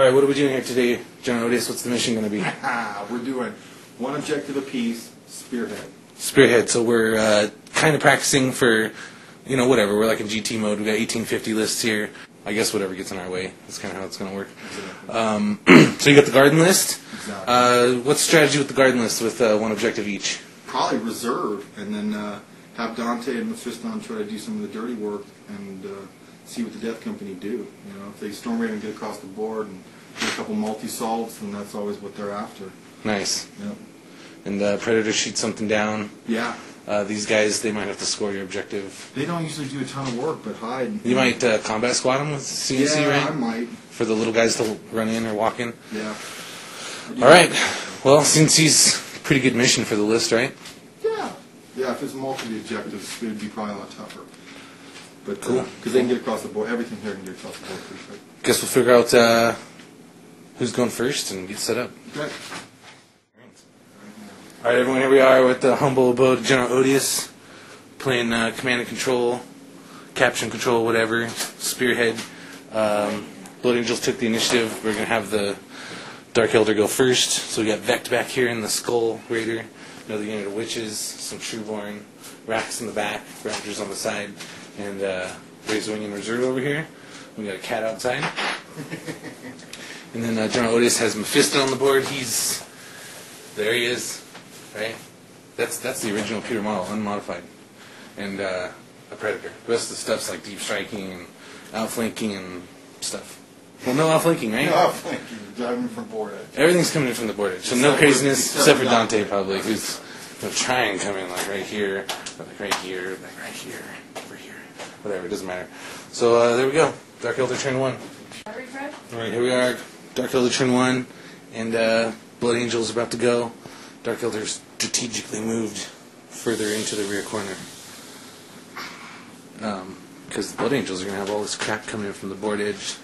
Alright, what are we doing here today, General Otis? What's the mission going to be? We're doing one objective apiece, Spearhead. Spearhead. So we're kind of practicing for, you know, whatever. We're like in GT mode. We've got 1850 lists here. I guess whatever gets in our way. That's kind of how it's going to work. So you got the garden list. Exactly. What's the strategy with the garden list with one objective each? Probably reserve, and then have Dante and Mephiston try to do some of the dirty work and see what the Death Company do. You know, if they storm raid and get across the board and get a couple multi-solves, then that's always what they're after. Nice. Yep. And Predator shoots something down. Yeah. These guys, they might have to score your objective. They don't usually do a ton of work, but hide. You might combat squad them with CNC, yeah, right? I might. For the little guys to run in or walk in? Yeah. Alright. Well, CNC's a pretty good mission for the list, right? Yeah. Yeah, if it's multiple objectives, it would be probably a lot tougher. But cool. Because they can get across the board. Everything here can get across the board pretty quick. Guess we'll figure out who's going first and get set up. Okay. Alright, everyone, here we are with the humble abode of General Odious, playing command and control, caption control, whatever, Spearhead. Blood Angels took the initiative. We're going to have the Dark Elder go first. So we got Vect back here in the Skull Raider, another unit of Witches, some Trueborn, Racks in the back, Raptors on the side, and Razor Wing in reserve over here. We got a cat outside. And then General Odious has Mephiston on the board. There he is. Right? That's the original Peter model, unmodified. And a Predator. The rest of the stuff's like deep striking and outflanking and stuff. Well, no outflanking, right? No outflanking. Driving from board edge. Everything's coming in from the board edge. So no craziness, except for Dante probably, who's going to try and come in like right here, or like right here, like right here, over here. Whatever, it doesn't matter. So there we go. Dark Elder turn 1. Alright, here we are. Dark Elder turn 1. And Blood Angel's about to go. Dark Elder strategically moved further into the rear corner. Because the Blood Angels are going to have all this crap coming in from the board edge.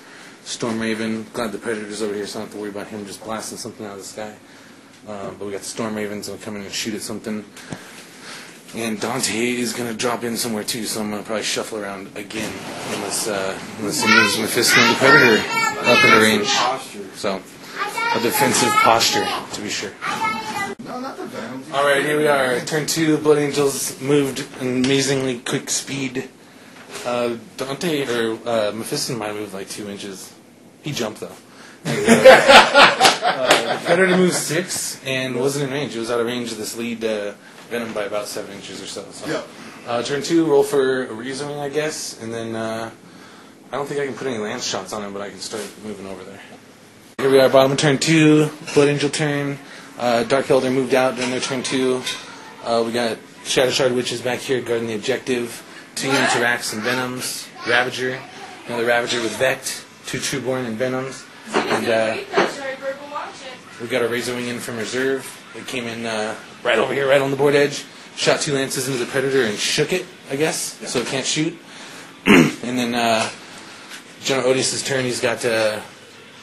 Storm Raven, glad the Predator's over here, so I don't have to worry about him just blasting something out of the sky. But we got the Storm Ravens that will come in and shoot at something. And Dante is going to drop in somewhere too, so I'm going to probably shuffle around again unless he moves Mephiston and the Predator up into range. So, a defensive posture, to be sure. No, not the Venom. Alright, here we are. Turn 2, Blood Angels moved an amazingly quick speed. Dante, or Mephiston might have moved like 2 inches. He jumped though. And, the Predator moved 6 and wasn't in range. It was out of range of this lead Venom by about 7 inches or so. Yeah. Turn 2, roll for a Razor Wing, I guess. And then, I don't think I can put any lance shots on him, but I can start moving over there. Here we are, bottom of turn 2, Blood Angel turn. Dark Elder moved out during their turn 2. We got Shattershard Witches back here guarding the objective. 2 units of Racks and Venoms. Ravager. Another Ravager with Vect. 2 Trueborn and Venoms. And we got a Razor Wing in from reserve. It came in right over here, right on the board edge. Shot 2 lances into the Predator and shook it, I guess, so it can't shoot. And then General Odious' turn, he's got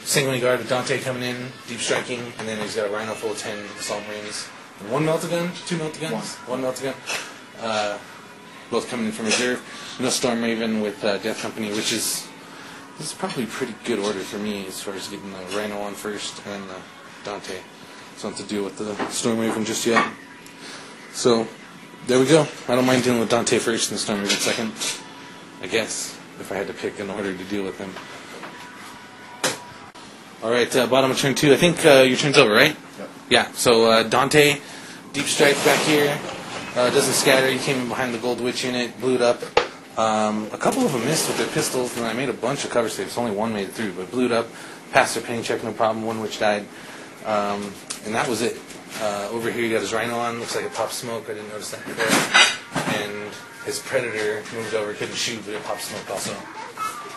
Singling Guard with Dante coming in, deep striking, and then he's got a Rhino full of 10 Assault Marines. And 1 Melt-A-Gun? 2 Melt-A-Guns? 1 Melt-A-Gun. Both coming in from reserve. No Storm Raven with Death Company, which is probably a pretty good order for me as far as getting the Rhino on first and then the Dante. So I don't have to deal with the Storm Raven just yet. So, there we go. I don't mind dealing with Dante first and the Storm Raven second. I guess, if I had to pick an order to deal with him. Alright, bottom of turn 2. I think your turn's over, right? Yep. Yeah, so Dante, deep strike back here. Doesn't scatter. He came in behind the Gold Witch unit, blew it up. A couple of them missed with their pistols, and I made a bunch of cover saves. Only 1 made it through, but blew it up. Passed their pain check, no problem. 1 witch died. And that was it. Over here, he got his Rhino on. Looks like it popped smoke. I didn't notice that before. And his Predator moved over. Couldn't shoot, but it popped smoke also.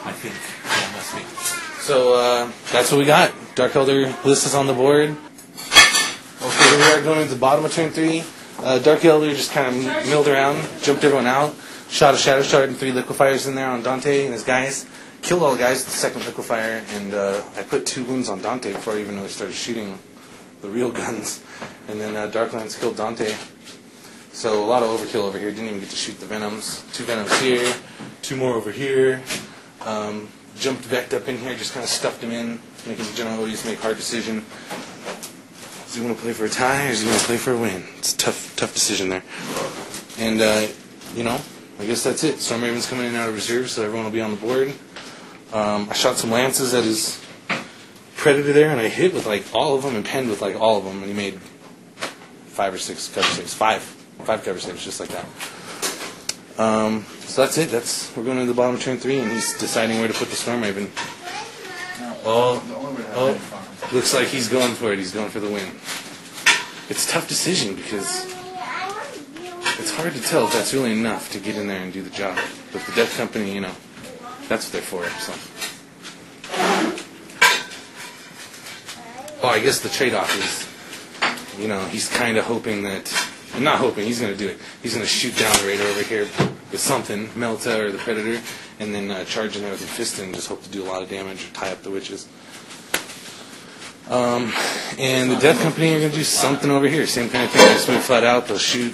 I think. Yeah, must be. So, that's what we got. Dark Elder list is on the board. Okay, here we are going into the bottom of turn 3. Dark Elder just kind of milled around, jumped everyone out, shot a Shattershard and 3 liquefiers in there on Dante and his guys. Killed all the guys with the second liquefier, and I put 2 wounds on Dante before I even really started shooting the real guns. And then Darklands killed Dante. So a lot of overkill over here. Didn't even get to shoot the Venoms. 2 Venoms here, 2 more over here. jumped Vect up in here, just kind of stuffed him in, making the general always make hard decision. Does he want to play for a tie or does he want to play for a win? It's a tough decision there. And, you know, I guess that's it. Storm Raven's coming in out of reserve, so everyone will be on the board. I shot some lances at his Predator there, and I hit with like all of them and penned with like all of them, and he made 5 or 6 cover saves. Five cover saves, just like that. So that's it. We're going to the bottom of turn 3, and he's deciding where to put the Storm Raven. Oh, looks like he's going for it. He's going for the win. It's a tough decision because it's hard to tell if that's really enough to get in there and do the job. But the Death Company, you know, that's what they're for. So. Oh, I guess the trade-off is, you know, he's kind of hoping that, not hoping, he's going to do it. He's going to shoot down the Raider over here with something, Melta or the Predator, and then charge in there with Mephiston and just hope to do a lot of damage or tie up the witches. And the Death Company are going to do something over here, same kind of thing. They'll just move flat out, they'll shoot.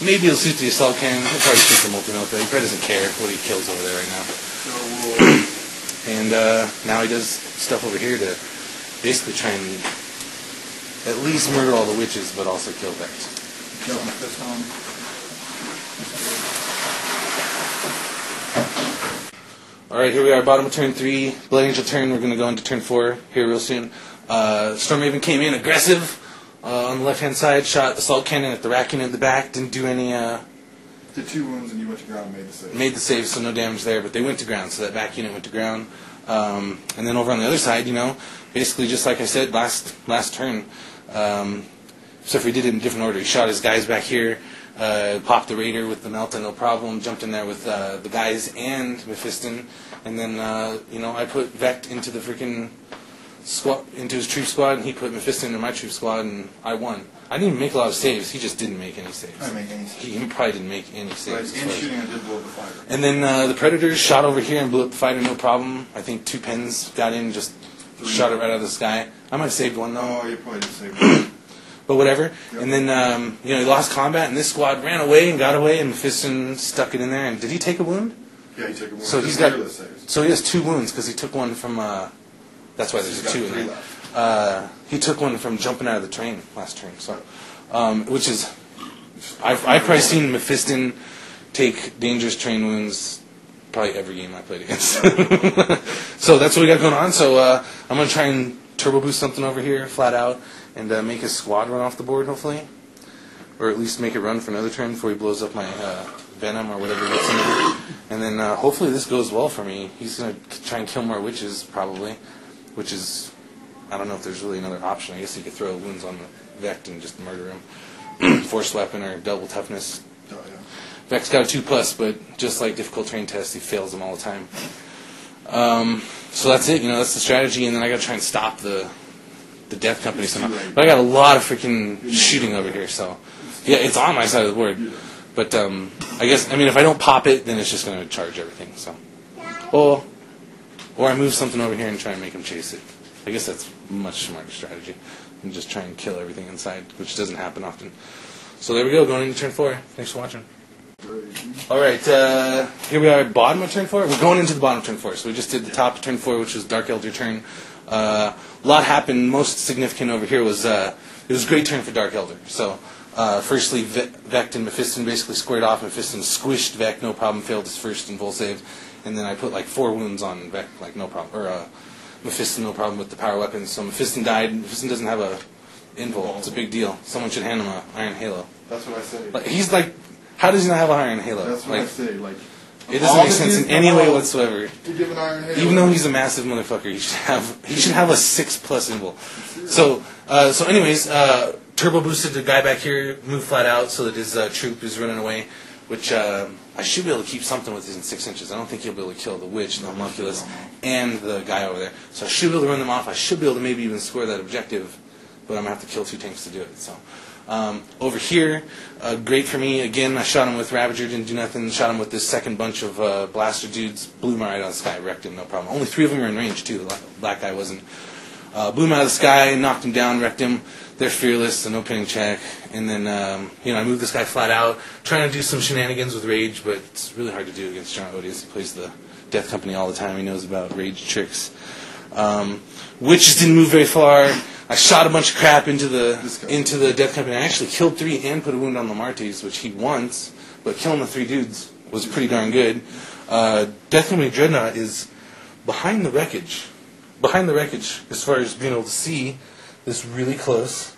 Maybe he'll shoot the assault cannon. He'll probably shoot the multi-melta. He probably doesn't care what he kills over there right now. And now he does stuff over here to basically try and at least murder all the witches, but also kill Vect. Alright, here we are, bottom of turn 3. Blood Angel turn, we're going to go into turn 4 here real soon. Storm Raven came in aggressive on the left-hand side, shot assault cannon at the rack unit in the back, didn't do any... Did 2 wounds and you went to ground and made the save. Made the save, so no damage there, but they went to ground, so that back unit went to ground. And then over on the other side, you know, basically just like I said last turn, except for he did it in a different order. He shot his guys back here, popped the Raider with the Melta, no problem, jumped in there with the guys and Mephiston, and then, you know, I put Vect into the freaking squad, into his troop squad, and he put Mephiston into my troop squad, and I won. I didn't even make a lot of saves. He just didn't make any saves. I didn't make any saves. He probably didn't make any saves. But in shooting, I did blow up the fighter. And then the Predators shot over here and blew up the fighter, no problem. I think 2 pens got in, just shot it right out of the sky. I might have saved one, though. Oh, you probably did save one. But whatever. Yep. And then, you know, he lost combat, and this squad ran away and got away, and Mephiston stuck it in there. And did he take a wound? Yeah, he took a wound. So he has 2 wounds, because he took one from, that's why there's a 2 in there. He took one from jumping out of the train last turn, so... which is, I've probably seen Mephiston take dangerous train wounds probably every game I played against. So that's what we got going on. So I'm going to try and turbo boost something over here, flat out, and make his squad run off the board, hopefully. Or at least make it run for another turn before he blows up my Venom or whatever gets in there. And then hopefully this goes well for me. He's going to try and kill more witches, probably, which is, I don't know if there's really another option. I guess he could throw wounds on the Vect and just murder him. Force weapon or double toughness. Oh, yeah. Vect's got a 2+, but just like difficult terrain tests, he fails them all the time. So that's it, you know, that's the strategy, and then I gotta try and stop the Death Company somehow. But I got a lot of freaking shooting over here, so yeah, it's on my side of the board. But I guess, I mean, if I don't pop it, then it's just gonna charge everything. So, or I move something over here and try and make him chase it. I guess that's a much smarter strategy than just try and kill everything inside, which doesn't happen often. So there we go, going into turn 4. Thanks for watching. Alright, here we are at bottom of turn 4. We're going into the bottom of turn 4. So we just did the top of turn 4, which was Dark Eldar turn. A lot happened. Most significant over here was, it was a great turn for Dark Eldar. So, firstly, Vect and Mephiston basically squared off. Mephiston squished Vect, no problem, failed his first invul save. And then I put like 4 wounds on Vect, like no problem. Or, Mephiston, no problem with the power weapons. So Mephiston died. Mephiston doesn't have a invul. It's a big deal. Someone should hand him an Iron Halo. That's what I say. Like, he's like, how does he not have an Iron Halo? That's what I say. Like, it doesn't make sense in any way whatsoever. You give an Iron Halo. Even though he's a massive motherfucker, he should have a 6+ invul. So anyways, turbo boosted the guy back here, moved flat out so that his troop is running away, which I should be able to keep something with his in 6 inches. I don't think he'll be able to kill the witch, the Haemonculus, and the guy over there. So I should be able to run them off. I should be able to maybe even score that objective, but I'm going to have to kill 2 tanks to do it. So over here, great for me. Again, I shot him with Ravager, didn't do nothing. Shot him with this second bunch of blaster dudes. Blew him right out of the sky, wrecked him, no problem. Only 3 of them were in range, too. The black guy wasn't. Blew him out of the sky, knocked him down, wrecked him. They're fearless, so no pinning check. And then, I moved this guy flat out, trying to do some shenanigans with rage, but it's really hard to do against John Odious. He plays the Death Company all the time. He knows about rage tricks. Witches didn't move very far. I shot a bunch of crap into the Death Company. I actually killed 3 and put a wound on Lamartes, which he wants, but killing the 3 dudes was pretty darn good. Death Company Dreadnought is behind the wreckage. Behind the wreckage, as far as being able to see this really close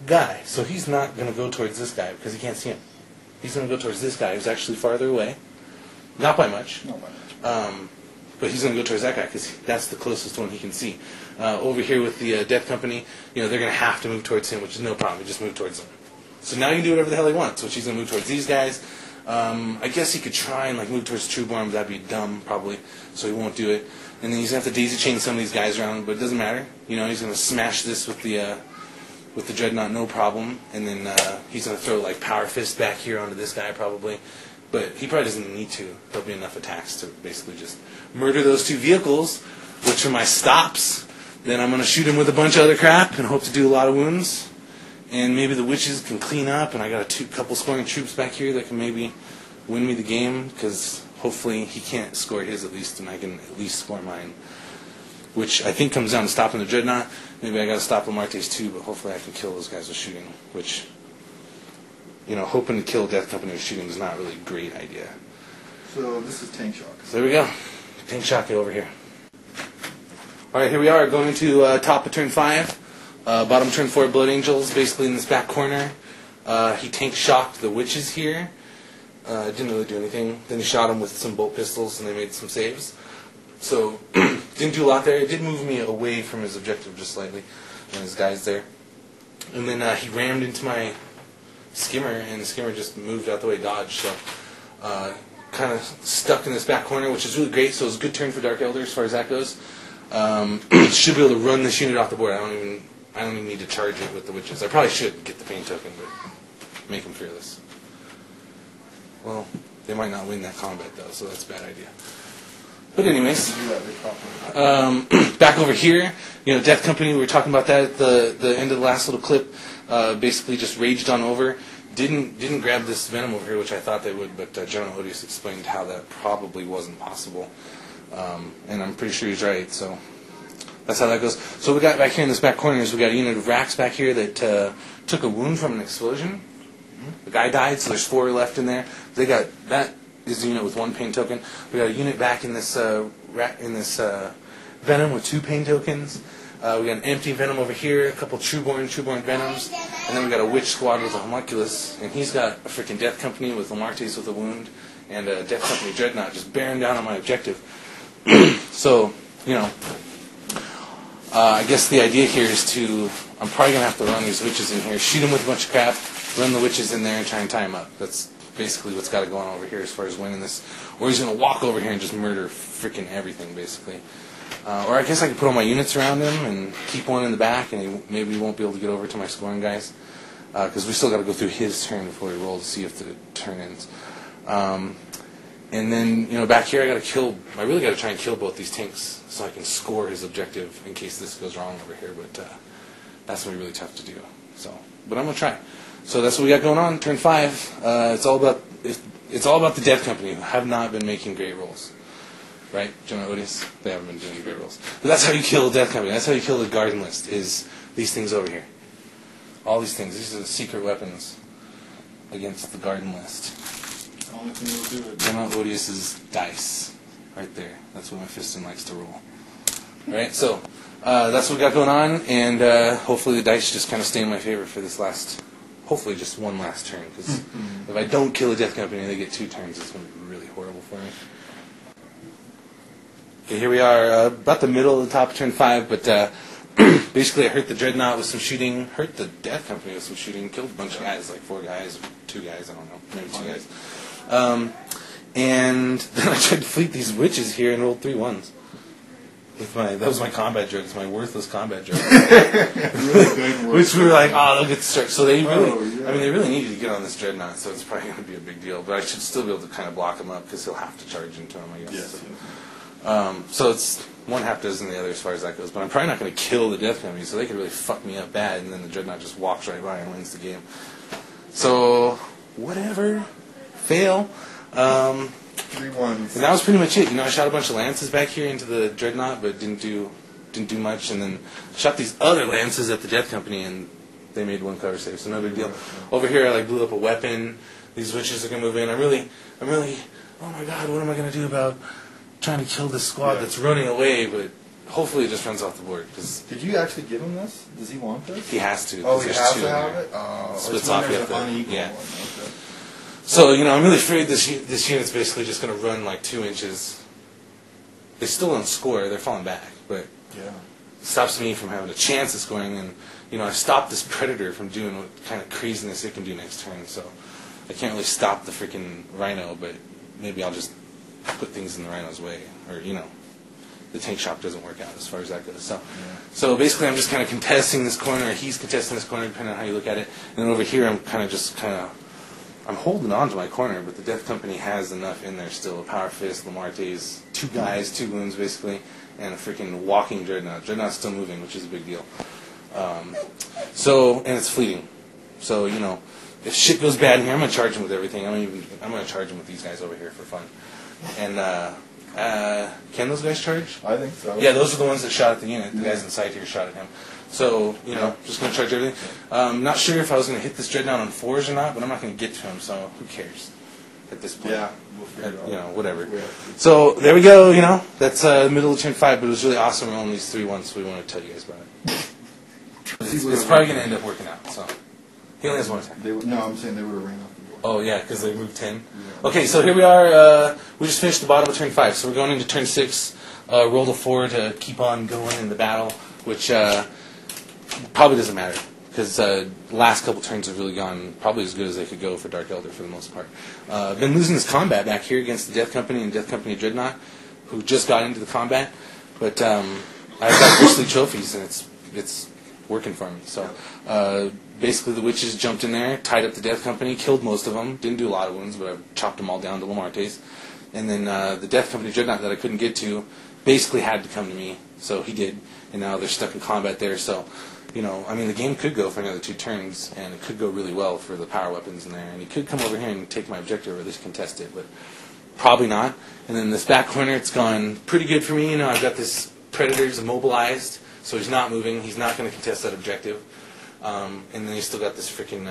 guy. So he's not going to go towards this guy because he can't see him. He's going to go towards this guy who's actually farther away. Not by much. Not by much. But he's going to go towards that guy because that's the closest one he can see. Over here with the Death Company, they're going to have to move towards him, which is no problem. He just move towards them. So now he can do whatever the hell he wants, which he's going to move towards these guys. I guess he could try and move towards Trueborn, but that'd be dumb, probably. So he won't do it. And then he's going to have to daisy chain some of these guys around, but it doesn't matter. He's going to smash this with the Dreadnought, no problem. And then he's going to throw Power Fist back here onto this guy, probably. But he probably doesn't need to. There'll be enough attacks to basically just murder those 2 vehicles, which are my stops. Then I'm going to shoot him with a bunch of other crap and hope to do a lot of wounds. And maybe the witches can clean up, and I got a couple scoring troops back here that can maybe win me the game, because hopefully he can't score his at least, and I can at least score mine. Which I think comes down to stopping the Dreadnought. Maybe I got to stop Lamartes too, but hopefully I can kill those guys with shooting, which, hoping to kill Death Company with shooting is not really a great idea. So this is Tank Shock. So there we go. Tank Shock over here. Alright, here we are, going into top of turn 5. Bottom turn 4, Blood Angels, basically in this back corner. He tank shocked the witches here. Didn't really do anything. Then he shot him with some bolt pistols, and they made some saves. So, didn't do a lot there. It did move me away from his objective just slightly, and his guys there. And then he rammed into my skimmer, and the skimmer just moved out the way, dodged. So, kind of stuck in this back corner, which is really great. So it was a good turn for Dark Eldar as far as that goes. Should be able to run this unit off the board. I don't even need to charge it with the witches. I probably should get the pain token, but make them fearless. Well, they might not win that combat though, so that's a bad idea. But anyways, back over here, Death Company. We were talking about that at the end of the last little clip. Basically, just raged on over. Didn't grab this venom over here, which I thought they would, but General Odious explained how that probably wasn't possible, and I'm pretty sure he's right. So that's how that goes. So we got back here in this back corner is we got a unit of racks back here that took a wound from an explosion. The guy died, so there's 4 left in there. They got that is the unit with 1 pain token. We got a unit back in this venom with 2 pain tokens. We got an empty venom over here, a couple Trueborn venoms, and then we got a witch squad with a Haemonculus, and he's got a freaking Death Company with Lamartes with a wound, and a Death Company Dreadnought just bearing down on my objective. So, I guess the idea here is I'm probably going to have to run these witches in here, shoot them with a bunch of crap, run the witches in there, and try and tie them up. That's basically what's got to go on over here as far as winning this. Or he's going to walk over here and just murder freaking everything, basically. Or I guess I could put all my units around him and keep one in the back, and maybe he won't be able to get over to my scoring guys. Because we still got to go through his turn before he rolls to see if the turn ends. And then, back here I really got to try and kill both these tanks so I can score his objective in case this goes wrong over here. But that's going to be really tough to do. But I'm going to try. So that's what we got going on. Turn 5. It's all about the Death Company, who have not been making great rolls. Right, General Odious? They haven't been doing great rolls. But that's how you kill Death Company. That's how you kill the Garden List, is these things over here. All these things. These are the secret weapons against the Garden List. The only thing will do it. General Odious's dice. Right there. That's what Mephiston likes to roll. Right, so that's what we got going on, and hopefully the dice just kind of stay in my favor for this hopefully just one last turn, because if I don't kill a Death Company and they get 2 turns, it's going to be really horrible for me. Okay, here we are, about the middle of the top of turn 5, but basically I hurt the Dreadnought with some shooting, hurt the Death Company with some shooting, killed a bunch of guys, like 4 guys, 2 guys, I don't know, maybe 2 guys. And then I tried to fleet these witches here and rolled 3 1s. That was my combat joke. It's my worthless combat joke. Which we were like, they'll get started. So they really needed to get on this Dreadnought, so it's probably going to be a big deal. But I should still be able to kind of block him up, because he'll have to charge into him, I guess. Yes. So it's, one half dozen the other as far as that goes. But I'm probably not going to kill the Death Company, so they could really fuck me up bad, and then the Dreadnought just walks right by and wins the game. So, whatever. Fail. 3 ones. And that was pretty much it. I shot a bunch of lances back here into the Dreadnought, but didn't do much, and then shot these other lances at the Death Company, and they made 1 cover save, so no big deal. Over here, I blew up a weapon. These witches are gonna move in. I'm really, oh my god, what am I gonna do about trying to kill this squad that's running away? But hopefully, it just runs off the board. Cause did you actually give him this? Does he want this? he has to. Oh, he has to have it. Splits off. There's an unequal one. Okay. So I'm really afraid this unit's basically just gonna run like 2 inches. They still don't score. They're falling back, but stops me from having a chance of scoring. And I stopped this predator from doing what kind of craziness it can do next turn. So I can't really stop the freaking rhino, but maybe I'll just put things in the rhino's way, or the tank shop doesn't work out as far as that goes. So basically, I'm just kind of contesting this corner, or he's contesting this corner, depending on how you look at it. And then over here, I'm I'm holding on to my corner, but the Death Company has enough in there still. A Power Fist, Lamarte's, 2 guys, 2 wounds basically, and a freaking walking Dreadnought. Dreadnought's still moving, which is a big deal. And it's fleeting. So, if shit goes bad in here, I'm going to charge him with everything. I'm going to charge him with these guys over here for fun. And, can those guys charge? I think so. Yeah, those are the ones that shot at the unit. The guys inside here shot at him. So, just going to charge everything. Not sure if I was going to hit this Dreadnought on 4s or not, but I'm not going to get to him, so who cares at this point? Yeah, we'll figure it out. Whatever. So, there we go, That's middle of turn 5, but it was really awesome rolling these 3 ones, so we want to tell you guys about it. It's probably going to end up working out, so. He only has 1 attack. No, I'm saying they would have ran off the board. Oh, yeah, because they moved 10. Okay, so here we are. We just finished the bottom of turn 5, so we're going into turn 6. Rolled a 4 to keep on going in the battle, which probably doesn't matter, because last couple turns have really gone probably as good as they could go for Dark Eldar for the most part. Been losing this combat back here against the Death Company and Death Company Dreadnought, who just got into the combat, but I've got Bristly trophies, and it's working for me. So basically the witches jumped in there, tied up the Death Company, killed most of them, didn't do a lot of wounds, but I chopped them all down to Lamarte's. And then the Death Company Dreadnought that I couldn't get to basically had to come to me, so he did, and now they're stuck in combat there. So the game could go for another 2 turns, and it could go really well for the power weapons in there, and he could come over here and take my objective, or at least contest it, but probably not. And then this back corner, it's gone pretty good for me. I've got this Predator's immobilized, so he's not moving. He's not going to contest that objective. And then he's still got this freaking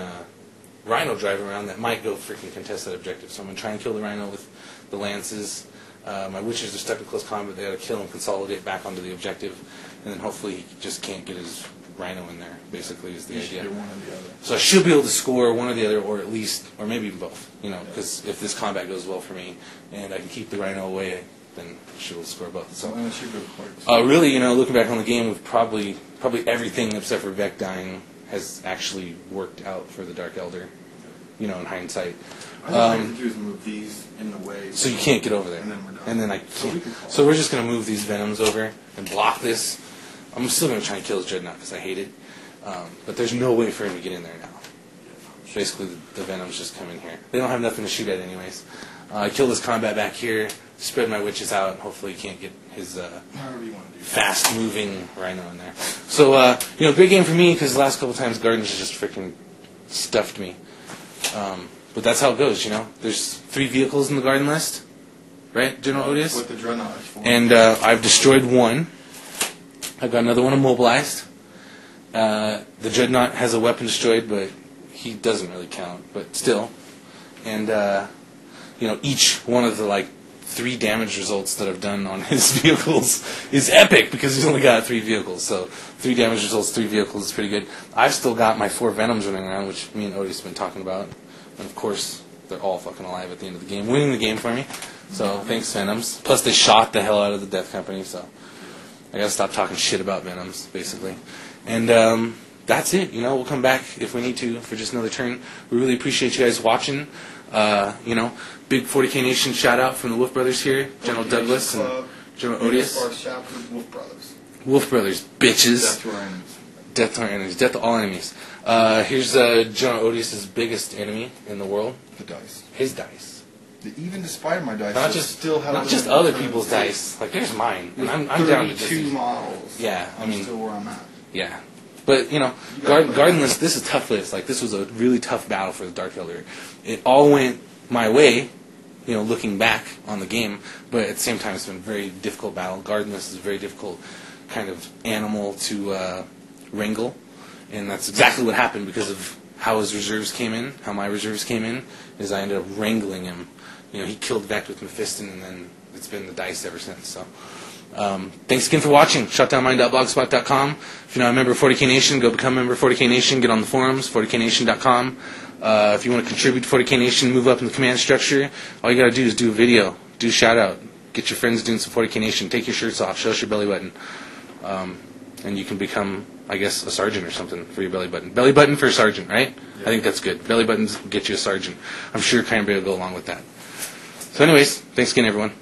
Rhino driving around that might go freaking contest that objective. So I'm going to try and kill the Rhino with the lances. My witches are stuck in close combat. They got to kill and consolidate back onto the objective. And then hopefully he just can't get his Rhino in there, basically, is the idea. Get one or the other. So I should be able to score one or the other, or at least, or maybe even both, because if this combat goes well for me and I can keep the Rhino away, then I should be able to score both. So, really, looking back on the game, with probably everything except for Vect dying has actually worked out for the Dark Eldar, in hindsight. All I have to do is move these in the way. So you can't get over there. And then we're done. And then I can't. So we're just going to move these Venoms over and block this. I'm still going to try and kill his Dreadnought because I hate it. But there's no way for him to get in there now. Basically, the Venoms just come in here. They don't have nothing to shoot at anyways. I kill this combat back here, spread my witches out, and hopefully he can't get his fast-moving Rhino in there. So, great game for me because the last couple times Gardens just freaking stuffed me. But that's how it goes, There's 3 vehicles in the Garden list, right, General Odious? With the Dreadnought. And I've destroyed 1. I've got another one immobilized. The Dreadnought has a weapon destroyed, but he doesn't really count, but still. And, each one of the, 3 damage results that I've done on his vehicles is epic because he's only got 3 vehicles. So 3 damage results, 3 vehicles is pretty good. I've still got my 4 Venoms running around, which me and Odious have been talking about. And, of course, they're all fucking alive at the end of the game, winning the game for me. So thanks, Venoms. Plus, they shot the hell out of the Death Company, so I gotta stop talking shit about Venoms, basically. And that's it. We'll come back if we need to for just another turn. We really appreciate you guys watching. Big 40K Nation shout out from the Wolfbrothers here, General Douglas and General Odious. Wolfbrothers. Wolfbrothers, bitches. Death to our enemies. Death to our enemies. Death to all enemies. Here's General Odious's biggest enemy in the world. The dice. His dice. Even despite my dice, Not just still have not just other people's dice. Like there's mine, and I'm down to just 32 models. Yeah, I mean, still where I'm at. yeah. But you know, Garden list. This is a tough list. Like this was a really tough battle for the Dark Elder. It all went my way, you know, looking back on the game. But at the same time, it's been a very difficult battle. Garden list is a very difficult kind of animal to wrangle, and that's exactly what happened because of how his reserves came in, how my reserves came in. Is I ended up wrangling him. You know, he killed Vect with Mephiston, and then it's been the dice ever since. So. Thanks again for watching. Shutdownmine.blogspot.com. If you're not a member of 40K Nation, go become a member of 40K Nation. Get on the forums, 40knation.com. If you want to contribute to 40K Nation, move up in the command structure, all you got to do is do a video, do a shout-out, get your friends doing some 40K Nation, take your shirts off, show us your belly button, and you can become, I guess, a sergeant or something for your belly button. Belly button for a sergeant, right? Yeah. I think that's good. Belly buttons get you a sergeant. I'm sure Cranberry will go along with that. So anyways, thanks again, everyone.